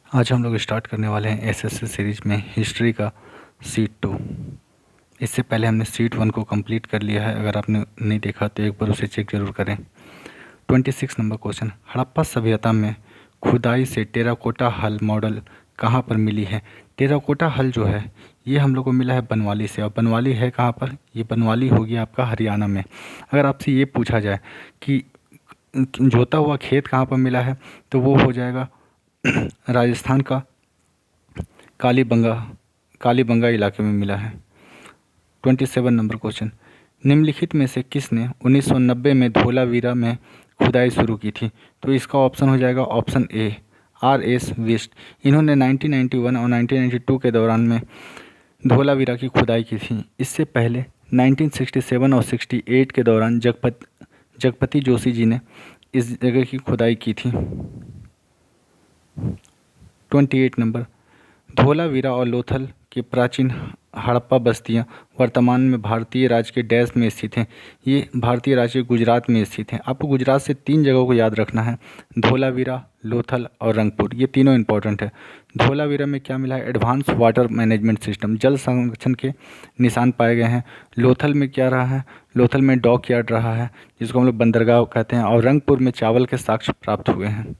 आज हम लोग स्टार्ट करने वाले हैं एसएससी सीरीज में हिस्ट्री का सीट 2। इससे पहले हमने सीट 1 को कंप्लीट कर लिया है। अगर आपने नहीं देखा तो एक बार उसे चेक जरूर करें। 26 नंबर क्वेश्चन, हड़प्पा सभ्यता में खुदाई से टेराकोटा हल मॉडल कहाँ पर मिली है। टेराकोटा हल जो है ये हम लोग को मिला है बनवाली से, और बनवाली है कहाँ पर, ये बनवाली हो गया आपका हरियाणा में। अगर आपसे ये पूछा जाए कि जोता हुआ खेत कहाँ पर मिला है तो वो हो जाएगा राजस्थान का कालीबंगा कालीबंगा इलाके में मिला है। 27 नंबर क्वेश्चन, निम्नलिखित में से किसने 1990 में धोलावीरा में खुदाई शुरू की थी। तो इसका ऑप्शन हो जाएगा ऑप्शन ए RS वेस्ट। इन्होंने 1991 और 1992 के दौरान में धोलावीरा की खुदाई की थी। इससे पहले 1967 और 68 के दौरान जगपति जोशी जी ने इस जगह की खुदाई की थी। 28 नंबर, धोलावीरा और लोथल की प्राचीन हड़प्पा बस्तियां वर्तमान में भारतीय राज्य के डैश में स्थित हैं। ये भारतीय राज्य गुजरात में स्थित हैं। आपको गुजरात से 3 जगहों को याद रखना है, धोलावीरा, लोथल और रंगपुर। ये तीनों इंपॉर्टेंट है। धोलावीरा में क्या मिला है, एडवांस वाटर मैनेजमेंट सिस्टम, जल संरक्षण के निशान पाए गए हैं। लोथल में क्या रहा है, लोथल में डॉक यार्ड रहा है जिसको हम लोग बंदरगाह कहते हैं, और रंगपुर में चावल के साक्ष्य प्राप्त हुए हैं।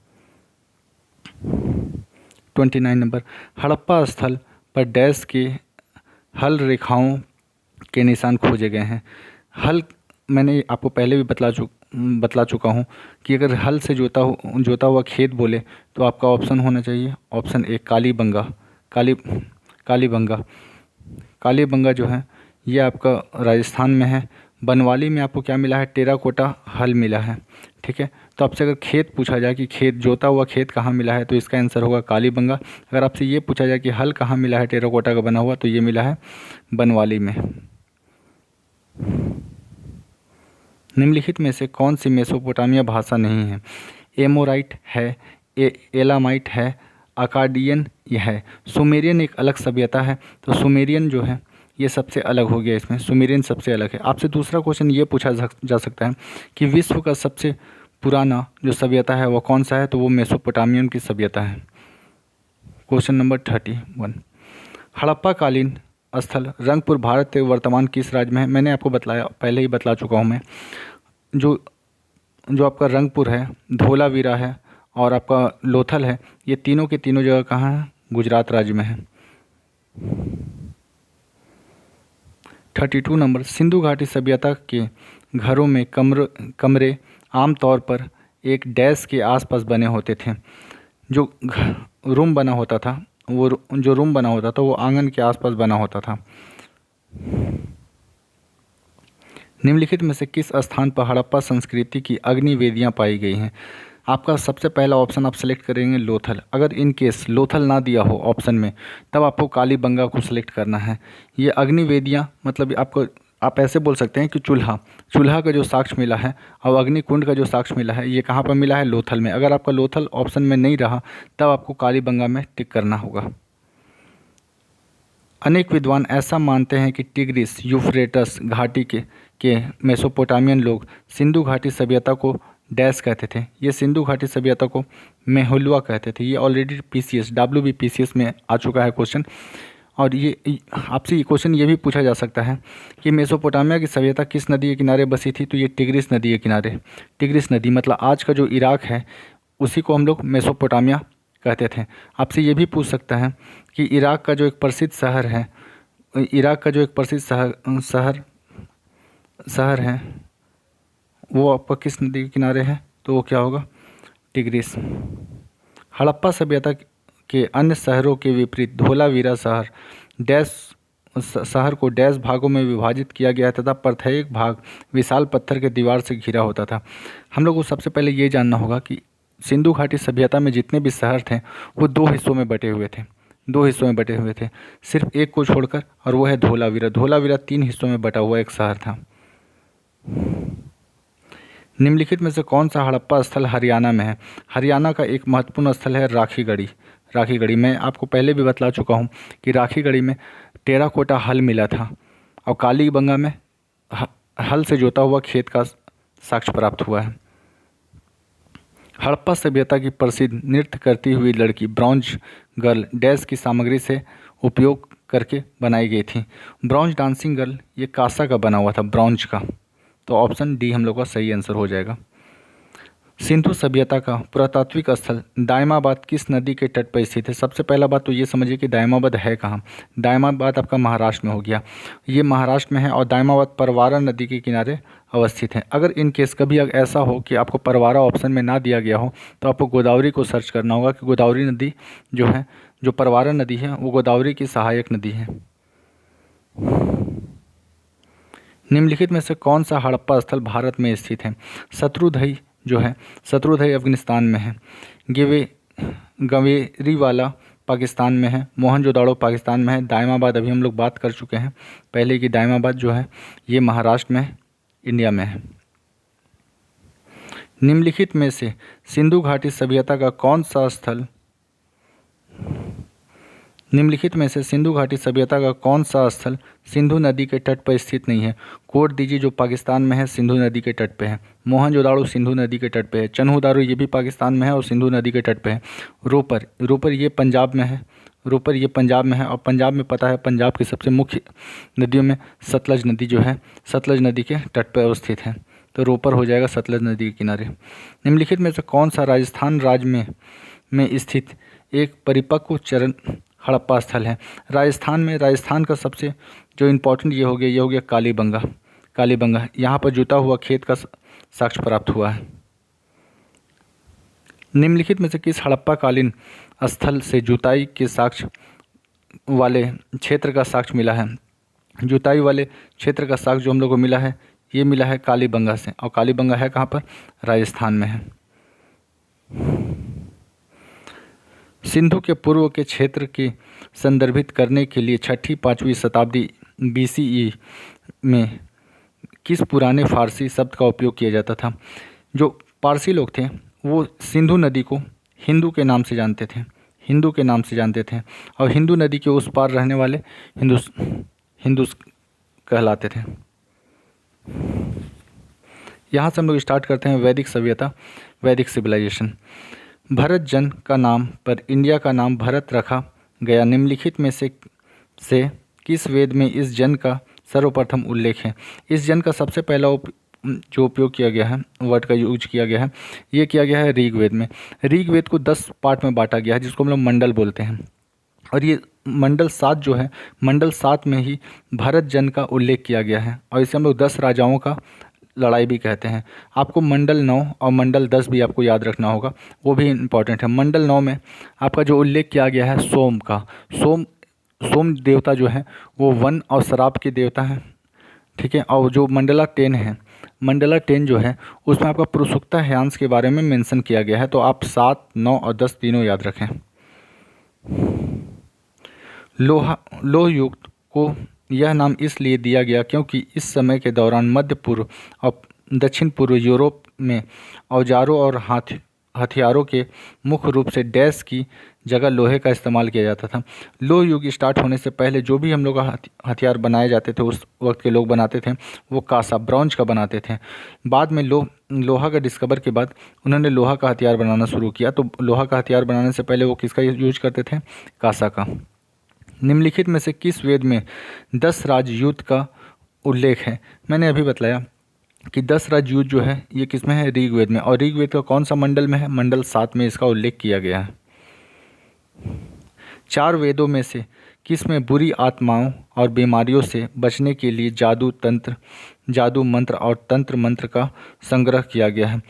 29 नंबर, हड़प्पा स्थल पर डैश के हल रेखाओं के निशान खोजे गए हैं। हल मैंने आपको पहले भी बतला चुका हूँ कि अगर हल से जोता हुआ खेत बोले तो आपका ऑप्शन होना चाहिए ऑप्शन ए कालीबंगा। कालीबंगा कालीबंगा जो है ये आपका राजस्थान में है। बनवाली में आपको क्या मिला है, टेराकोटा हल मिला है। ठीक है, तो आपसे अगर खेत पूछा जाए कि जोता हुआ खेत कहाँ मिला है तो इसका आंसर होगा कालीबंगा। अगर आपसे ये पूछा जाए कि हल कहाँ मिला है टेराकोटा का बना हुआ तो ये मिला है बनवाली में। निम्नलिखित में से कौन सी मेसोपोटामिया भाषा नहीं है। एमोराइट है, एलामाइट है, अकाडियन यह है। सुमेरियन एक अलग सभ्यता है, तो सुमेरियन जो है ये सबसे अलग हो गया, इसमें सुमेरियन सबसे अलग है। आपसे दूसरा क्वेश्चन ये पूछा जा सकता है कि विश्व का सबसे पुराना जो सभ्यता है वो कौन सा है, तो वो मेसोपोटामियन की सभ्यता है। क्वेश्चन नंबर 31, हड़प्पा कालीन स्थल रंगपुर भारत के वर्तमान किस राज्य में है। मैंने आपको पहले ही बतला चुका हूँ मैं। जो जो आपका रंगपुर है, धोलावीरा है और आपका लोथल है, ये तीनों के तीनों जगह कहाँ है, गुजरात राज्य में है। 32 नंबर, सिंधु घाटी सभ्यता के घरों में कमरे आमतौर पर एक डैश के आसपास बने होते थे। जो रूम बना होता था वो आंगन के आसपास बना होता था। निम्नलिखित में से किस स्थान पर हड़प्पा संस्कृति की अग्नि वेदियाँ पाई गई हैं। आपका सबसे पहला ऑप्शन आप सेलेक्ट करेंगे लोथल। अगर इन केस लोथल ना दिया हो ऑप्शन में तब आपको कालीबंगा को सिलेक्ट करना है। ये अग्नि वेदियाँ मतलब आप ऐसे बोल सकते हैं कि चूल्हा का जो साक्ष्य मिला है और अग्निकुंड का जो साक्ष्य मिला है ये कहाँ पर मिला है, लोथल में। अगर आपका लोथल ऑप्शन में नहीं रहा तब आपको कालीबंगा में टिक करना होगा। अनेक विद्वान ऐसा मानते हैं कि टिग्रिस यूफ्रेटस घाटी के मेसोपोटामियन लोग सिंधु घाटी सभ्यता को डैश कहते थे। ये सिंधु घाटी सभ्यता को मेहुलुआ कहते थे। ये ऑलरेडी WBPCS में आ चुका है क्वेश्चन। और ये आपसे ये क्वेश्चन ये भी पूछा जा सकता है कि मेसोपोटामिया की सभ्यता किस नदी के किनारे बसी थी, तो ये टिग्रिस नदी के किनारे। टिग्रिस नदी मतलब आज का जो इराक है उसी को हम लोग मेसोपोटामिया कहते थे। आपसे ये भी पूछ सकता है कि इराक का जो एक प्रसिद्ध शहर है वो आपका किस नदी के किनारे है, तो वो क्या होगा, टिग्रिस। हड़प्पा सभ्यता के अन्य शहरों के विपरीत धोलावीरा शहर को डैश भागों में विभाजित किया गया तथा प्रत्येक भाग विशाल पत्थर के दीवार से घिरा होता था। हम लोग को सबसे पहले ये जानना होगा कि सिंधु घाटी सभ्यता में जितने भी शहर थे वो 2 हिस्सों में बटे हुए थे, सिर्फ एक को छोड़कर, और वो है धोलावीरा। धोलावीरा 3 हिस्सों में बटा हुआ एक शहर था। निम्नलिखित में से कौन सा हड़प्पा स्थल हरियाणा में है। हरियाणा का एक महत्वपूर्ण स्थल है राखीगढ़ी। मैं आपको पहले भी बतला चुका हूँ कि राखीगढ़ी में टेराकोटा हल मिला था और कालीबंगा में हल से जोता हुआ खेत का साक्ष्य प्राप्त हुआ है। हड़प्पा सभ्यता की प्रसिद्ध नृत्य करती हुई लड़की ब्रॉन्ज गर्ल डैश की सामग्री से उपयोग करके बनाई गई थी। ब्रॉन्ज डांसिंग गर्ल ये कांसा का बना हुआ था, ब्रॉन्ज का। तो ऑप्शन डी हम लोग का सही आंसर हो जाएगा। सिंधु सभ्यता का पुरातात्विक स्थल दायमाबाद किस नदी के तट पर स्थित है? सबसे पहला बात तो ये समझिए कि दायमाबाद है कहाँ। दायमाबाद आपका महाराष्ट्र में हो गया, ये महाराष्ट्र में है और दायमाबाद परवारा नदी के किनारे अवस्थित है। अगर इन केस कभी ऐसा हो कि आपको परवारा ऑप्शन में ना दिया गया हो तो आपको गोदावरी को सर्च करना होगा कि गोदावरी नदी जो है, जो परवारा नदी है, वो गोदावरी की सहायक नदी है। निम्नलिखित में से कौन सा हड़प्पा स्थल भारत में स्थित है? शत्रुंधई जो है, शत्रुंधई अफगानिस्तान में है। गवेरीवाला पाकिस्तान में है। मोहनजोदाड़ो पाकिस्तान में है। दायमाबाद अभी हम लोग बात कर चुके हैं पहले कि दायमाबाद जो है ये महाराष्ट्र में, इंडिया में है। निम्नलिखित में से सिंधु घाटी सभ्यता का कौन सा स्थल निम्नलिखित में से सिंधु घाटी सभ्यता का कौन सा स्थल सिंधु नदी के तट पर स्थित नहीं है? कोट दीजिए जो पाकिस्तान में है, सिंधु नदी के तट पे है। मोहनजोदाड़ो सिंधु नदी के तट पे है। चन्हूदारो ये भी पाकिस्तान में है और सिंधु नदी के तट पे है। रोपर ये पंजाब में है। रोपर ये पंजाब में है और पंजाब में पता है पंजाब की सबसे मुख्य नदियों में सतलज नदी जो है, सतलज नदी के तट पर अवस्थित है। तो रोपर हो जाएगा सतलज नदी के किनारे। निम्नलिखित में से कौन सा राजस्थान राज्य में स्थित एक परिपक्व चरण हड़प्पा स्थल है? राजस्थान में, राजस्थान का सबसे जो इम्पोर्टेंट ये हो गया कालीबंगा। यहाँ पर जुता हुआ खेत का साक्ष्य प्राप्त हुआ है। निम्नलिखित में से किस हड़प्पा कालीन स्थल से जुताई के साक्ष्य वाले क्षेत्र का साक्ष्य मिला है? जुताई वाले क्षेत्र का साक्ष्य जो हम लोग को मिला है, ये मिला है कालीबंगा से, और कालीबंगा है कहाँ पर? राजस्थान में है। सिंधु के पूर्व के क्षेत्र की संदर्भित करने के लिए 6ठी-5वीं शताब्दी BCE में किस पुराने फारसी शब्द का उपयोग किया जाता था? जो पारसी लोग थे वो सिंधु नदी को हिंदू के नाम से जानते थे और हिंदू नदी के उस पार रहने वाले हिंदूस कहलाते थे। यहाँ से हम लोग स्टार्ट करते हैं वैदिक सभ्यता, वैदिक सिविलाइजेशन। भरत जन का नाम पर इंडिया का नाम भरत रखा गया। निम्नलिखित में से किस वेद में इस जन का सर्वप्रथम उल्लेख है? इस जन का सबसे पहला जो उपयोग किया गया है, वर्ड का यूज किया गया है, ये किया गया है ऋग्वेद में। ऋग्वेद को 10 पार्ट में बांटा गया है जिसको हम लोग मंडल बोलते हैं, और ये मंडल 7 जो है, मंडल 7 में ही भरत जन का उल्लेख किया गया है और इसे हम लोग 10 राजाओं का लड़ाई भी कहते हैं। आपको मंडल 9 और मंडल 10 भी आपको याद रखना होगा, वो भी इम्पॉर्टेंट है। मंडल 9 में आपका जो उल्लेख किया गया है सोम का, सोम देवता जो है वो वन और शराब के देवता हैं, ठीक है। और जो मंडला 10 है, मंडला 10 जो है उसमें आपका पुरुषोक्ता ह्यांस के बारे में मेंशन किया गया है। तो आप 7, 9 और 10 तीनों याद रखें। लोह युग को यह नाम इसलिए दिया गया क्योंकि इस समय के दौरान मध्य पूर्व और दक्षिण पूर्व यूरोप में औजारों और हथियारों के मुख्य रूप से डैश की जगह लोहे का इस्तेमाल किया जाता था। लोह युग स्टार्ट होने से पहले जो भी हम लोग हथियार बनाए जाते थे, उस वक्त के लोग बनाते थे, वो कांसा, ब्रॉन्ज का बनाते थे। बाद में लोहा का डिस्कवर के बाद उन्होंने लोहा का हथियार बनाना शुरू किया। तो लोहा का हथियार बनाने से पहले वो किसका यूज करते थे? कांसा का। निम्नलिखित में से किस वेद में 10 राजयूथ का उल्लेख है? मैंने अभी बताया कि 10 राजयूथ जो है ये किस में है? ऋग्वेद में। और ऋग्वेद का कौन सा मंडल में है? मंडल 7 में इसका उल्लेख किया गया है। 4 वेदों में से किस में बुरी आत्माओं और बीमारियों से बचने के लिए जादू मंत्र और तंत्र मंत्र का संग्रह किया गया है?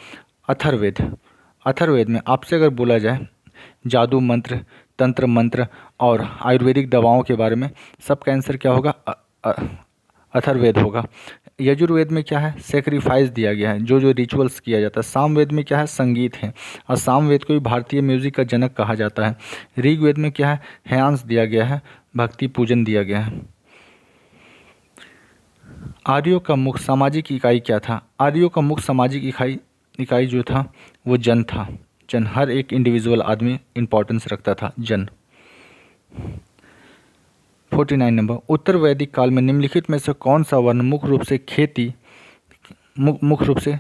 अथर्ववेद में आपसे अगर बोला जाए जादू मंत्र, तंत्र मंत्र और आयुर्वेदिक दवाओं के बारे में, सबका आंसर क्या होगा? अथर्ववेद होगा। यजुर्वेद में क्या है? सेक्रीफाइस दिया गया है, जो रिचुअल्स किया जाता है। सामवेद में क्या है? संगीत है, और सामवेद को भी भारतीय म्यूजिक का जनक कहा जाता है। ऋग्वेद में क्या है? हयांस दिया गया है, भक्ति पूजन दिया गया है। आर्यों का मुख्य सामाजिक इकाई क्या था? आर्यों का मुख्य सामाजिक इकाई जो था वो जन था। जन, हर एक इंडिविजुअल आदमी इंपॉर्टेंस रखता था, जन। 49 नंबर, उत्तर वैदिक काल में निम्नलिखित में से कौन सा वर्ण मुख्य रूप से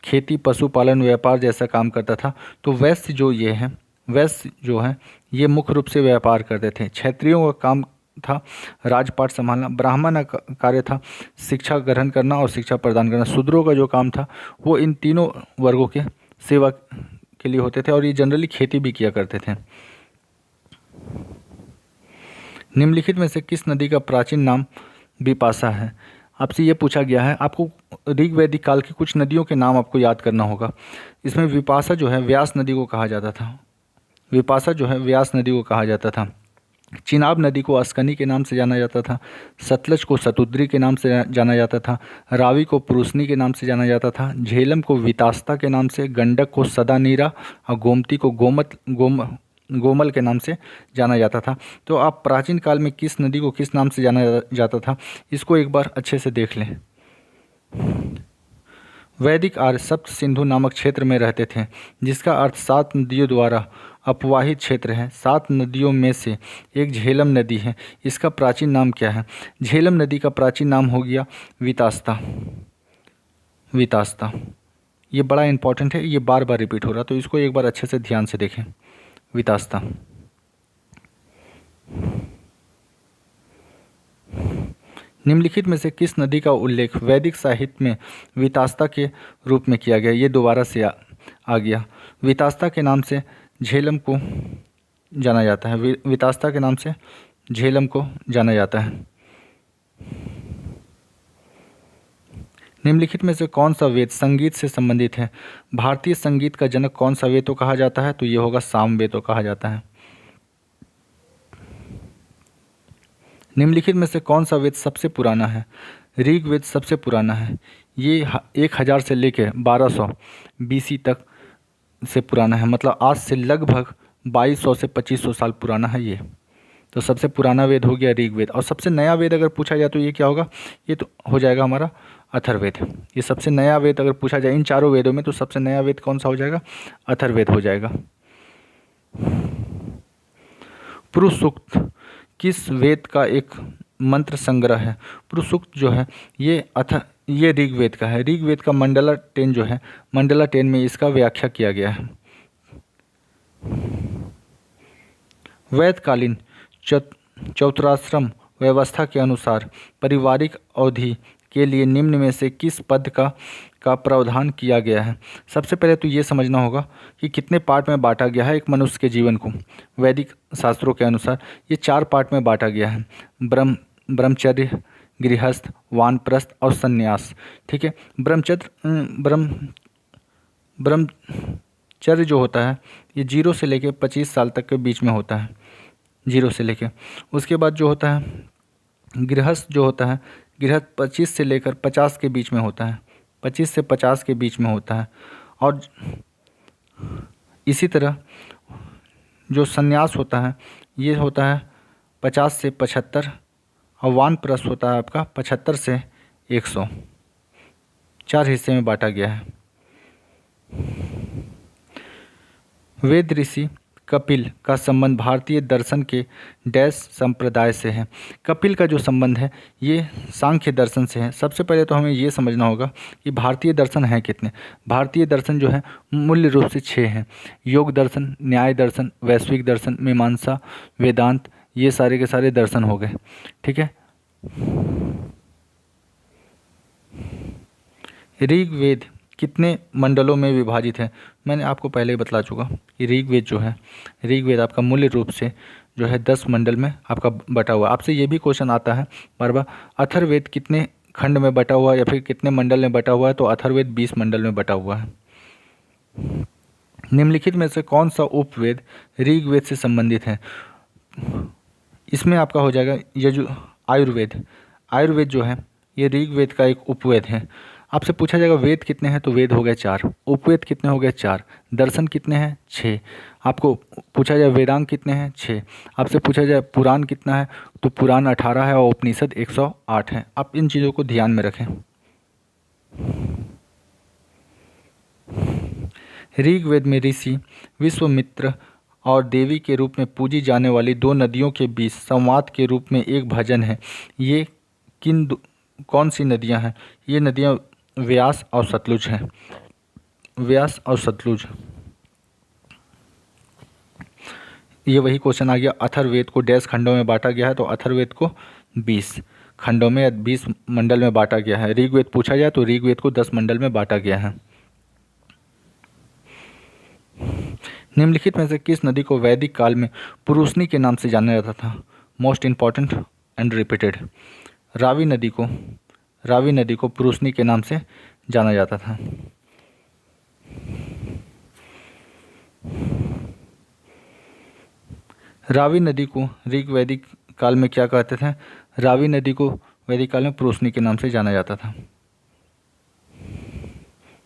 खेती, पशुपालन, व्यापार जैसा काम करता था। तो वैश्य जो है ये मुख्य रूप से व्यापार करते थे। क्षत्रियों का काम था राजपाट संभालना। ब्राह्मण का कार्य था शिक्षा ग्रहण करना और शिक्षा प्रदान करना। शूद्रों का जो काम था वो इन तीनों वर्गों के सेवा के लिए होते थे और ये जनरली खेती भी किया करते थे। निम्नलिखित में से किस नदी का प्राचीन नाम विपाशा है? आपसे ये पूछा गया है, आपको ऋग वैदिक काल की कुछ नदियों के नाम आपको याद करना होगा। इसमें विपाशा जो है व्यास नदी को कहा जाता था। विपाशा जो है व्यास नदी को कहा जाता था। चिनाब नदी को अस्कनी के नाम से जाना जाता था। सतलज को शतुद्री के नाम से जाना जाता था। रावी को पुरुषनी के नाम से जाना जाता था। झेलम को वितास्ता के नाम से, गंडक को सदानीरा और गोमती को गोमल के नाम से जाना जाता था। तो आप प्राचीन काल में किस नदी को किस नाम से जाना जाता था इसको एक बार अच्छे से देख लें। वैदिक आर्य सप्त सिंधु नामक क्षेत्र में रहते थे, जिसका अर्थ 7 नदियों द्वारा अपवाहित क्षेत्र है। 7 नदियों में से एक झेलम नदी है। इसका प्राचीन नाम क्या है? झेलम नदी का प्राचीन नाम हो गया वितास्ता। वितास्ता ये बड़ा इंपॉर्टेंट है, ये बार बार रिपीट हो रहा, तो इसको एक बार अच्छे से ध्यान से देखें। वितास्ता। निम्नलिखित में से किस नदी का उल्लेख वैदिक साहित्य में वितास्ता के रूप में किया गया? ये दोबारा से आ गया। वितास्ता के नाम से झेलम को जाना जाता है। वितास्ता के नाम से झेलम को जाना जाता है। निम्नलिखित में से कौन सा वेद संगीत से संबंधित है? भारतीय संगीत का जनक कौन सा वेद को कहा जाता है? तो ये होगा सामवेद को कहा जाता है। निम्नलिखित में से कौन सा वेद सबसे पुराना है? ऋग्वेद सबसे पुराना है। ये 1000 से लेकर 1200 BC तक से पुराना है, मतलब आज से लगभग 2200 से 2500 साल पुराना है ये। तो सबसे पुराना वेद हो गया ऋग्वेद। और सबसे नया वेद अगर पूछा जाए तो ये क्या होगा? ये तो हो जाएगा हमारा अथर्ववेद। ये सबसे नया वेद अगर पूछा जाए इन चारों वेदों में तो सबसे नया वेद कौन सा हो जाएगा? अथर्ववेद हो जाएगा। पुरुष सूक्त किस वेद का एक मंत्र संग्रह है? पुरुष सूक्त जो है ये ऋग्वेद का है। ऋग्वेद का मंडला 10 जो है, मंडला 10 में इसका व्याख्या किया गया है। वैदकालीन चौत्राश्रम व्यवस्था के अनुसार पारिवारिक अवधि के लिए निम्न में से किस पद का प्रावधान किया गया है? सबसे पहले तो ये समझना होगा कि कितने पार्ट में बांटा गया है एक मनुष्य के जीवन को। वैदिक शास्त्रों के अनुसार ये 4 पार्ट में बांटा गया है। ब्रह्मचर्य, गृहस्थ, वानप्रस्थ और संन्यास। ठीक है। ब्रह्मचर्य जो होता है ये 0 से लेकर 25 साल तक के बीच में होता है। 0 से लेकर, उसके बाद जो होता है गृहस्थ जो होता है, गृहस्थ 25 से लेकर 50 के बीच में होता है। 25 से 50 के बीच में होता है। और इसी तरह जो संन्यास होता है ये होता है 50 से 75। और वानप्रस्थ होता है आपका 75 से 100। 4 हिस्से में बांटा गया है। वेद ऋषि कपिल का संबंध भारतीय दर्शन के डैश संप्रदाय से है। कपिल का जो संबंध है ये सांख्य दर्शन से है। सबसे पहले तो हमें ये समझना होगा कि भारतीय दर्शन हैं कितने। भारतीय दर्शन जो है मूल्य रूप से 6 हैं। योग दर्शन, न्याय दर्शन, वैश्विक दर्शन, मीमांसा, वेदांत, ये सारे के सारे दर्शन हो गए। ठीक है। ऋग्वेद कितने मंडलों में विभाजित है? मैंने आपको पहले ही बतला चुका कि ऋग्वेद जो है, ऋग्वेद आपका मूल्य रूप से जो है 10 मंडल में आपका बटा हुआ है। आपसे ये भी क्वेश्चन आता है बार बार, अथर्ववेद कितने खंड में बटा हुआ है या फिर कितने मंडल में बटा हुआ है? तो अथर्ववेद 20 मंडल में बटा हुआ है। निम्नलिखित में से कौन सा उपवेद ऋग्वेद से संबंधित है? इसमें आपका हो जाएगा आयुर्वेद। आयुर्वेद जो है ये ऋग्वेद का एक उपवेद है। आपसे पूछा जाएगा वेद कितने हैं? तो वेद हो गए 4। उपवेद कितने हो गए? 4। दर्शन कितने हैं? 6। आपको पूछा जाए वेदांग कितने हैं? 6। आपसे पूछा जाए पुराण कितना है? तो पुराण 18 है और उपनिषद 108 है। आप इन चीज़ों को ध्यान में रखें। ऋग्वेद में ऋषि विश्वामित्र और देवी के रूप में पूजी जाने वाली 2 नदियों के बीच संवाद के रूप में एक भजन है। ये कौन सी नदियां हैं? ये नदियां व्यास और सतलुज हैं। व्यास और सतलुज। ये वही क्वेश्चन आ गया। अथर्ववेद को डैश खंडों में बांटा गया है, तो अथर्ववेद को 20 खंडों में या 20 मंडल में बांटा गया है। ऋग्वेद पूछा जाए तो ऋग्वेद को 10 मंडल में बांटा गया है। निम्नलिखित में से किस नदी को वैदिक काल में पुरुषनी के नाम से जाना जाता था? Most important and repeated. Ravi नदी को पुरुषनी के नाम से जाना जाता था। रावी नदी को ऋग वैदिक काल में क्या कहते थे? रावी नदी को वैदिक काल में पुरुषनी के नाम से जाना जाता था।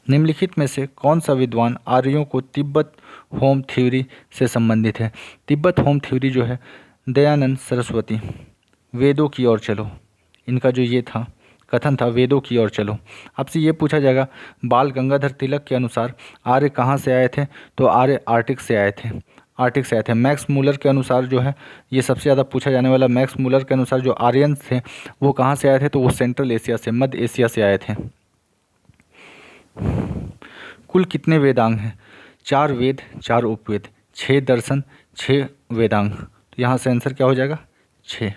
निम्नलिखित में से कौन सा विद्वान आर्यों को तिब्बत होम थ्योरी से संबंधित है? तिब्बत होम थ्योरी जो है दयानंद सरस्वती। वेदों की ओर चलो, इनका जो ये था कथन था, वेदों की ओर चलो। आपसे ये पूछा जाएगा बाल गंगाधर तिलक के अनुसार आर्य कहाँ से आए थे? तो आर्य आर्टिक से आए थे। मैक्स मूलर के अनुसार जो है, ये सबसे ज़्यादा पूछा जाने वाला, मैक्स मूलर के अनुसार जो आर्यंस थे वो कहाँ से आए थे? तो वो सेंट्रल एशिया से, मध्य एशिया से आए थे। कुल कितने वेदांग हैं? 4 वेद, 4 उपवेद, 6 दर्शन, 6 वेदांग। तो यहाँ से आंसर क्या हो जाएगा? 6।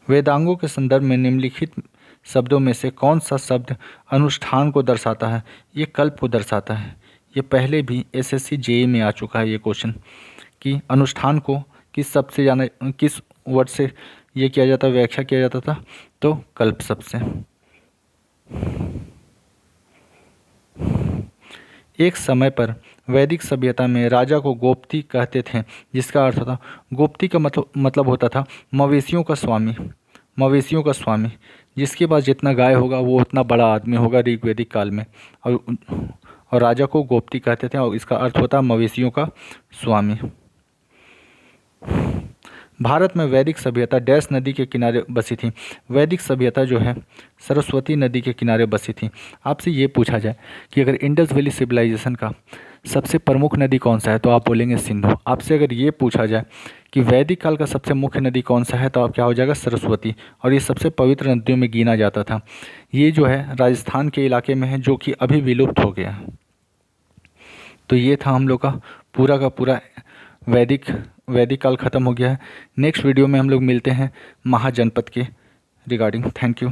वेदांगों के संदर्भ में निम्नलिखित शब्दों में से कौन सा शब्द अनुष्ठान को दर्शाता है? ये कल्प को दर्शाता है। ये पहले भी एसएससी जेईई में आ चुका है ये क्वेश्चन कि अनुष्ठान को किस शब्द से जाना, किस वर्ड से ये किया जाता, व्याख्या किया जाता था? तो कल्प शब्द से। एक समय पर वैदिक सभ्यता में राजा को गोप्ती कहते थे, जिसका अर्थ था, गोप्ती का मतलब होता था मवेशियों का स्वामी। जिसके पास जितना गाय होगा वो उतना बड़ा आदमी होगा ऋग्वैदिक काल में, और राजा को गोप्ती कहते थे, और इसका अर्थ होता मवेशियों का स्वामी। भारत में वैदिक सभ्यता डैश नदी के किनारे बसी थी? वैदिक सभ्यता जो है सरस्वती नदी के किनारे बसी थी। आपसे ये पूछा जाए कि अगर इंडस वैली सिविलाइजेशन का सबसे प्रमुख नदी कौन सा है? तो आप बोलेंगे सिंधु। आपसे अगर ये पूछा जाए कि वैदिक काल का सबसे मुख्य नदी कौन सा है? तो आप क्या हो जाएगा? सरस्वती। और ये सबसे पवित्र नदियों में गिना जाता था। ये जो है राजस्थान के इलाके में है, जो कि अभी विलुप्त हो गया है। तो ये था हम लोग का पूरा वैदिक काल ख़त्म हो गया है। नेक्स्ट वीडियो में हम लोग मिलते हैं महाजनपद के रिगार्डिंग। Thank you.